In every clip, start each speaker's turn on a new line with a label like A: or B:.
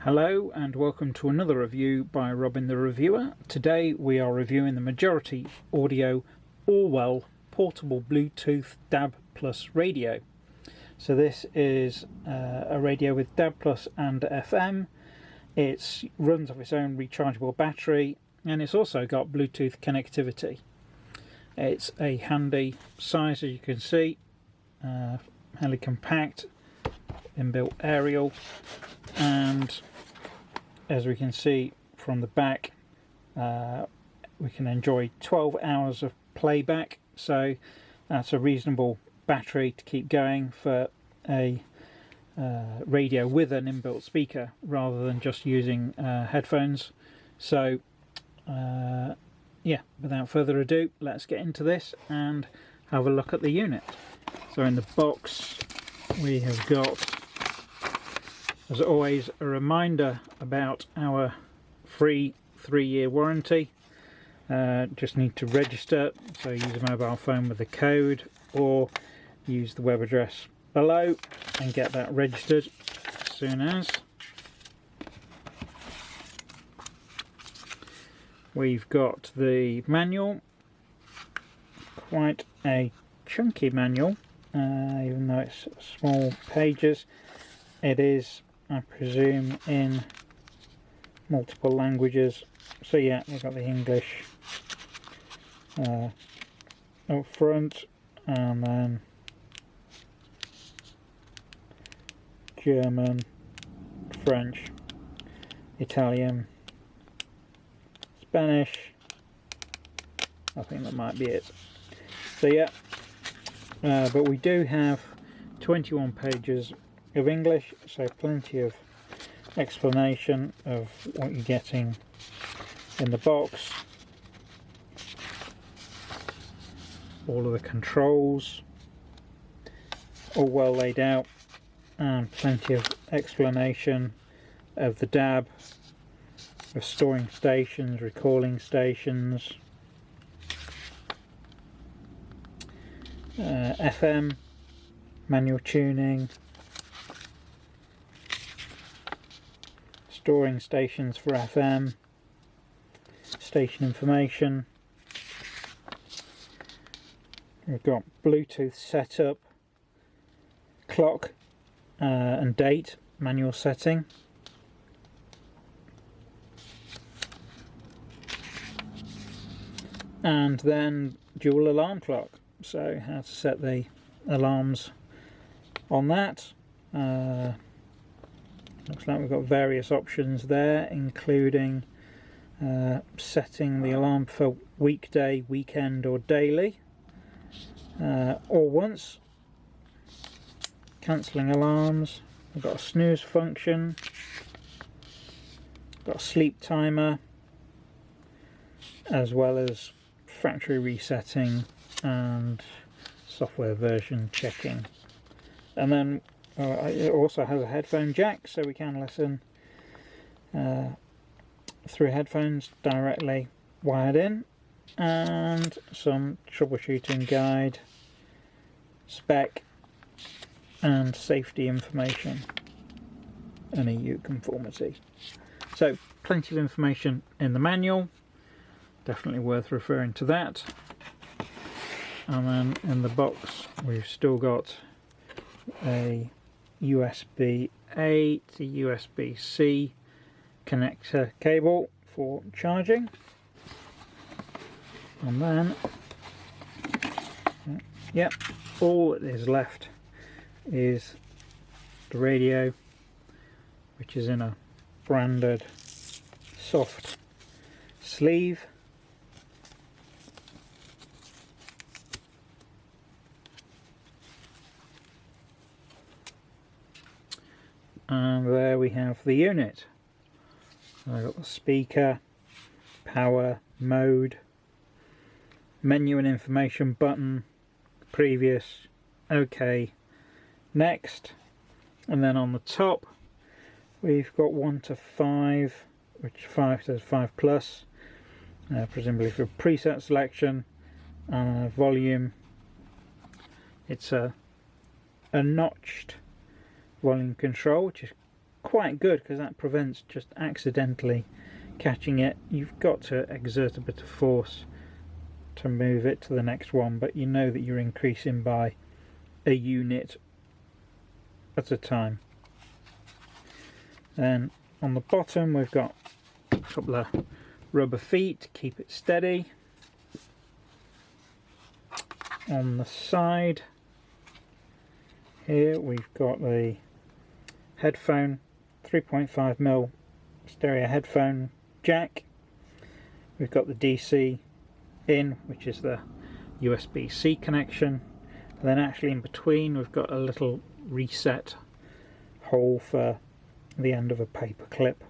A: Hello and welcome to another review by Robin the Reviewer. Today we are reviewing the Majority Audio Orwell portable Bluetooth DAB Plus radio. So this is a radio with DAB Plus and FM. It runs off its own rechargeable battery and it's also got Bluetooth connectivity. It's a handy size, as you can see, highly compact, inbuilt aerial, and as we can see from the back, we can enjoy 12 hours of playback, so that's a reasonable battery to keep going for a radio with an inbuilt speaker rather than just using headphones. So yeah, without further ado, let's get into this and have a look at the unit. So in the box we have got, as always, a reminder about our free 3-year warranty. Just need to register, so use a mobile phone with the code or use the web address below and get that registered as soon as. We've got the manual, quite a chunky manual, even though it's small pages. It is, I presume, in multiple languages. So yeah, we've got the English up front, and then German, French, Italian, Spanish. I think that might be it. So yeah, but we do have 21 pages of English, so plenty of explanation of what you're getting in the box. All of the controls, all well laid out, and plenty of explanation of the DAB, of storing stations, recalling stations, FM, manual tuning, storing stations for FM, station information. We've got Bluetooth setup, clock and date, manual setting. And then dual alarm clock, so how to set the alarms on that. Looks like we've got various options there, including setting the alarm for weekday, weekend or daily, or once, cancelling alarms. We've got a snooze function, got a sleep timer, as well as factory resetting and software version checking. And then it also has a headphone jack, so we can listen through headphones directly wired in, and some troubleshooting guide, spec and safety information and EU conformity. So plenty of information in the manual, definitely worth referring to that. And then in the box we've still got a USB-A to USB-C connector cable for charging, and then yep, all that is left is the radio, which is in a branded soft sleeve. And there we have the unit. I've got the speaker, power, mode, menu and information button, previous, OK, next, and then on the top we've got 1 to 5, which 5 to 5 plus, presumably for preset selection, and volume. It's a notched volume control, which is quite good because that prevents just accidentally catching it. You've got to exert a bit of force to move it to the next one, but you know that you're increasing by a unit at a time. Then on the bottom we've got a couple of rubber feet to keep it steady. On the side here we've got the headphone, 3.5mm stereo headphone jack. We've got the DC in, which is the USB-C connection, and then actually in between we've got a little reset hole for the end of a paper clip,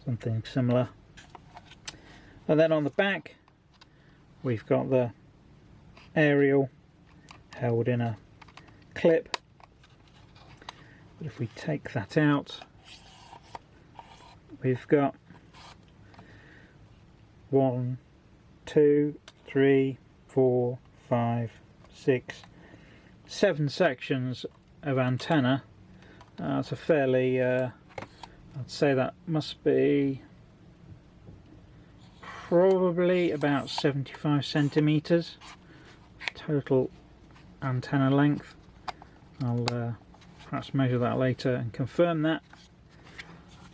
A: something similar. And then on the back we've got the aerial held in a clip, but if we take that out we've got 1, 2, 3, 4, 5, 6, 7 sections of antenna. It's a fairly, I'd say that must be probably about 75 centimeters total antenna length. I'll perhaps measure that later and confirm that.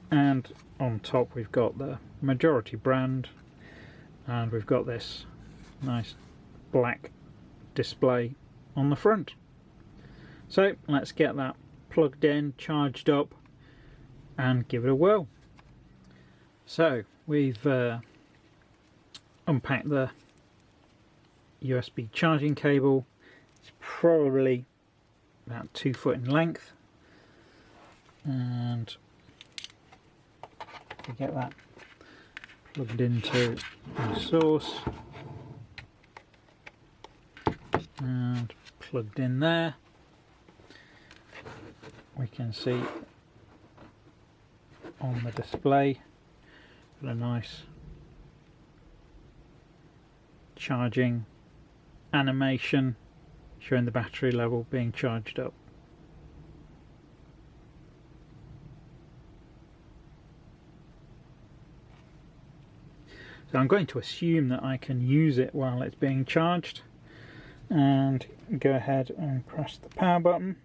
A: And on top we've got the Majority brand, and we've got this nice black display on the front. So let's get that plugged in, charged up, and give it a whirl. So we've unpacked the USB charging cable. It's probably about 2 foot in length, and we get that plugged into the source and plugged in there. We can see on the display a nice charging animation showing the battery level being charged up. So I'm going to assume that I can use it while it's being charged, and go ahead and press the power button.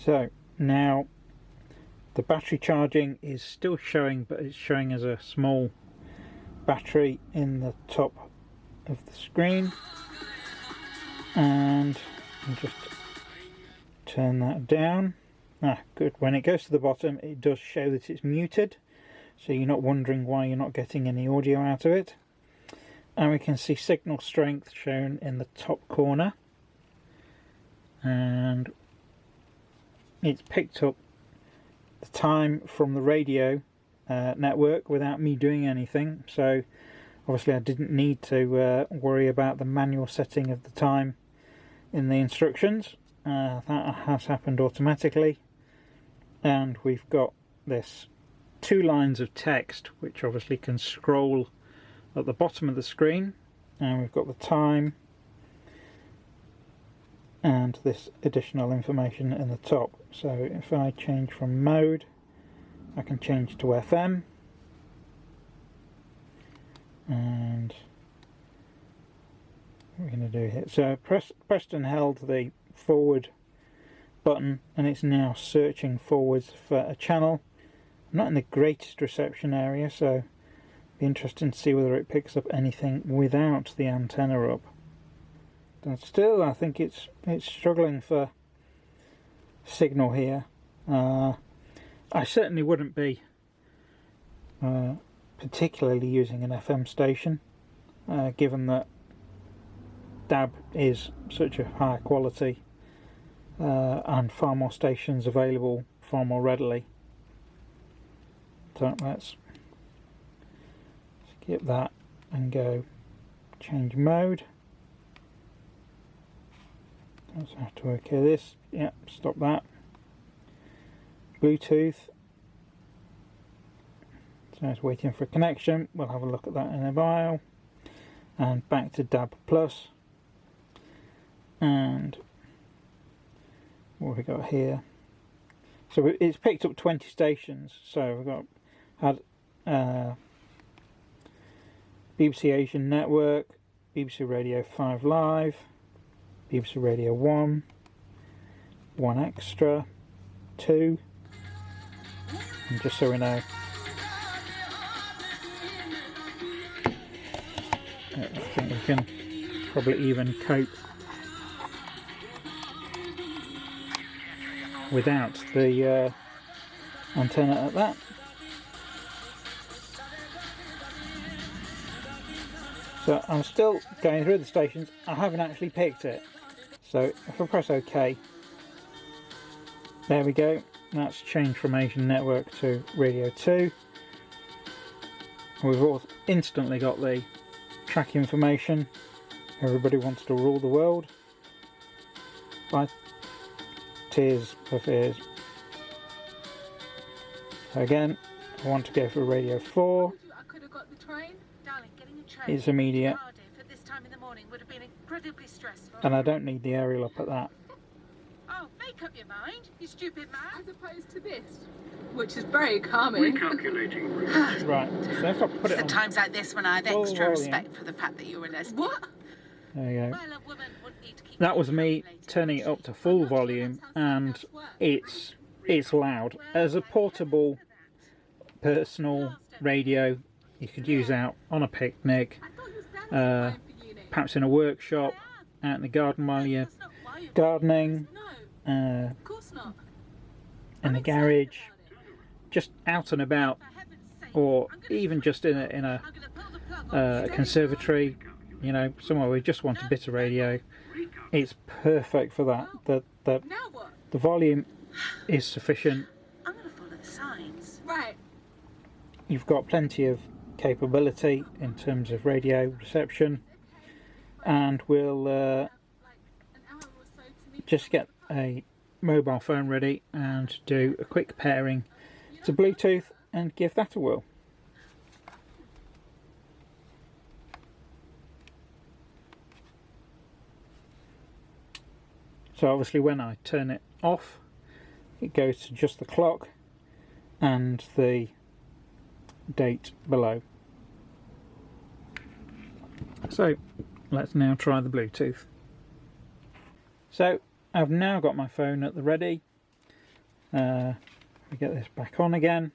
A: So now the battery charging is still showing, but it's showing as a small battery in the top of the screen, and I'll just turn that down. Good. When it goes to the bottom it does show that it's muted, so you're not wondering why you're not getting any audio out of it. And we can see signal strength shown in the top corner, and it's picked up the time from the radio network without me doing anything. So obviously I didn't need to worry about the manual setting of the time in the instructions. That has happened automatically. And we've got this 2 lines of text which obviously can scroll at the bottom of the screen, and we've got the time and this additional information in the top. So if I change from mode, I can change to FM, and what we're going to do here, so pressed and held the forward button and it's now searching forwards for a channel. I'm not in the greatest reception area, so it'll be interesting to see whether it picks up anything without the antenna up. And still I think it's struggling for signal here. I certainly wouldn't be particularly using an FM station, given that DAB is such a high quality and far more stations available far more readily. So let's skip that and go change mode. let's have to okay this. Yep, stop that. Bluetooth. So it's waiting for a connection. We'll have a look at that in a while. And back to DAB+. And what have we got here? So it's picked up 20 stations. So we've had BBC Asian Network, BBC Radio 5 Live, BBC Radio 1, 1 Extra, 2, and just so we know, I think we can probably even cope without the antenna at that. So I'm still going through the stations. I haven't actually picked it. So if I press OK, there we go. That's changed from Asian Network to Radio 2. We've all instantly got the track information. Everybody wants to rule the world by 𝗕𝗟𝗨𝗘𝗧𝗢. So again, I want to go for Radio 4.
B: I could have got the train. Darling, getting a train
A: It's immediate.
B: to Cardiff at this time in the morning would have been incredibly stressful.
A: And I don't need the aerial up at that.
B: Oh, make up your mind, you stupid man. As opposed to this, which is very calming.
C: Recalculating.
A: Right, so if I put it
B: At
A: on
B: times like this when I have
A: full
B: extra
A: volume.
B: respect for the fact that you're a lesbian. What?
A: There you go.
B: Well, a woman wouldn't need to keep
A: That was me turning it up to full volume, and it's loud. As a portable personal radio, you could use out on a picnic, perhaps in a workshop, out in the garden while you're gardening,
B: Of course not.
A: in the garage, just out and about, or even just in a conservatory, you know, somewhere we just want a bit of radio. It's perfect for that. The
B: Now what?
A: volume is sufficient.
B: I'm going to follow the signs. Right.
A: You've got plenty of capability in terms of radio reception, and we'll
B: Like an hour or so to meet.
A: just get a mobile phone ready and do a quick pairing to Bluetooth and give that a whirl. So obviously when I turn it off, it goes to just the clock and the date below. So let's now try the Bluetooth. So I've now got my phone at the ready. We get this back on again,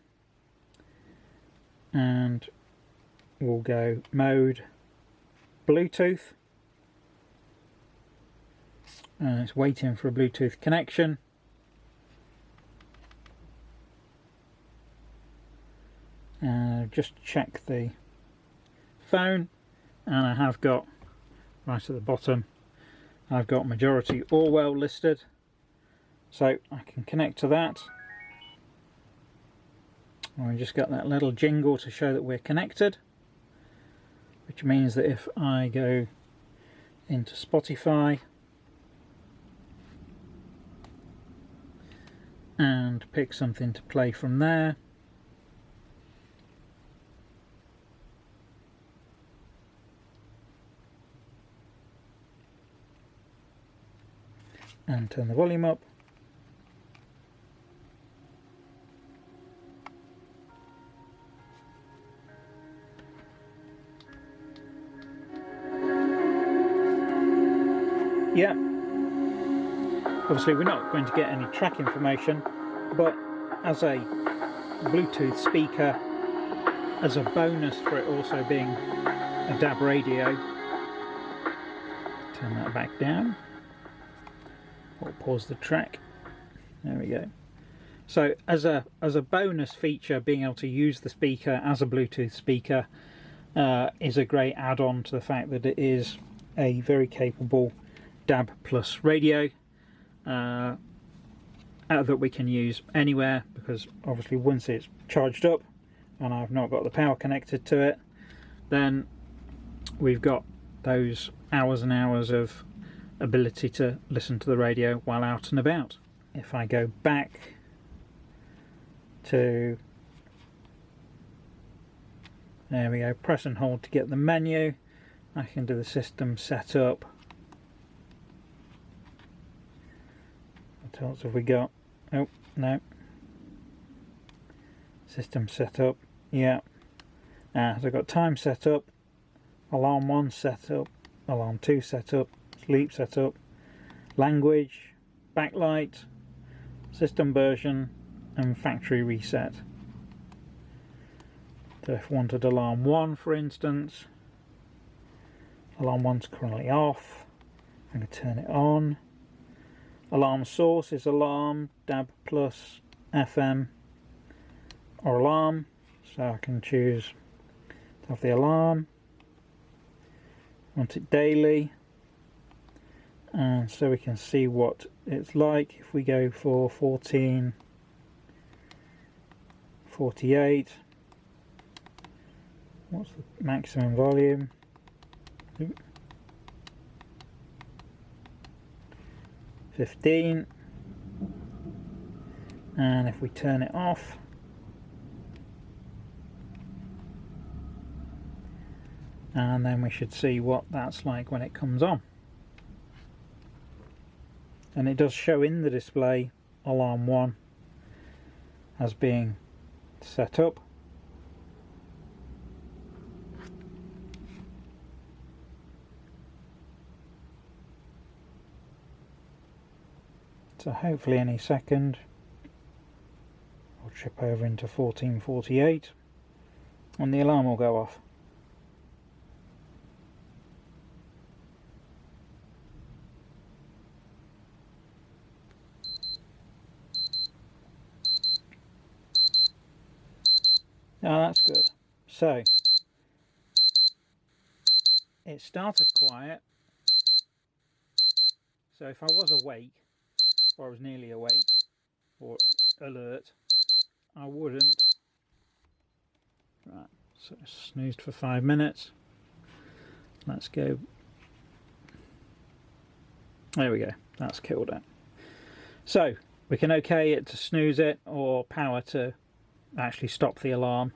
A: and we'll go mode Bluetooth. It's waiting for a Bluetooth connection. Just check the phone, and I have got right at the bottom, I've got majority Orwell listed, so I can connect to that. And we just got that little jingle to show that we're connected, which means that if I go into Spotify and pick something to play from there, and turn the volume up, yeah, obviously we're not going to get any track information, but as a Bluetooth speaker, as a bonus for it also being a DAB radio, turn that back down, or pause the track. There we go. So as a bonus feature, being able to use the speaker as a Bluetooth speaker is a great add-on to the fact that it is a very capable DAB plus radio that we can use anywhere, because obviously once it's charged up and I've not got the power connected to it, then we've got those hours and hours of ability to listen to the radio while out and about. If I go back to, there we go, press and hold to get the menu, I can do the system setup. What else have we got? Oh, no. System setup, yeah. So I've got time setup, alarm 1 setup, alarm 2 setup, sleep setup, language, backlight, system version, and factory reset. So if I wanted alarm 1, for instance, alarm 1's currently off, I'm going to turn it on. Alarm source is alarm, DAB plus, FM, or alarm, so I can choose to have the alarm. Want it daily, and so we can see what it's like. If we go for 1448, what's the maximum volume? 15, and if we turn it off, and then we should see what that's like when it comes on. And it does show in the display alarm 1 as being set up. So hopefully any second we'll trip over into 1448 and the alarm will go off. Oh, that's good. So it started quiet, so if I was awake, or I was nearly awake or alert, I wouldn't. Right, so snoozed for 5 minutes. Let's go. There we go, that's killed it. So we can OK it to snooze it, or power to actually stop the alarm.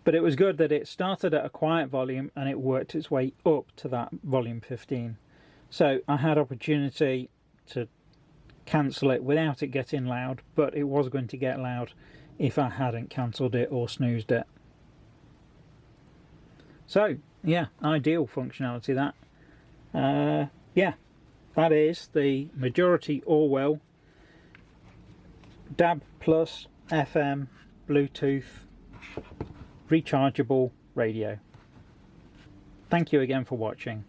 A: But it was good that it started at a quiet volume and it worked its way up to that volume 15. So I had opportunity to cancel it without it getting loud, but it was going to get loud if I hadn't cancelled it or snoozed it. So yeah, ideal functionality that. Yeah, that is the majority Orwell DAB plus FM Bluetooth rechargeable radio. Thank you again for watching.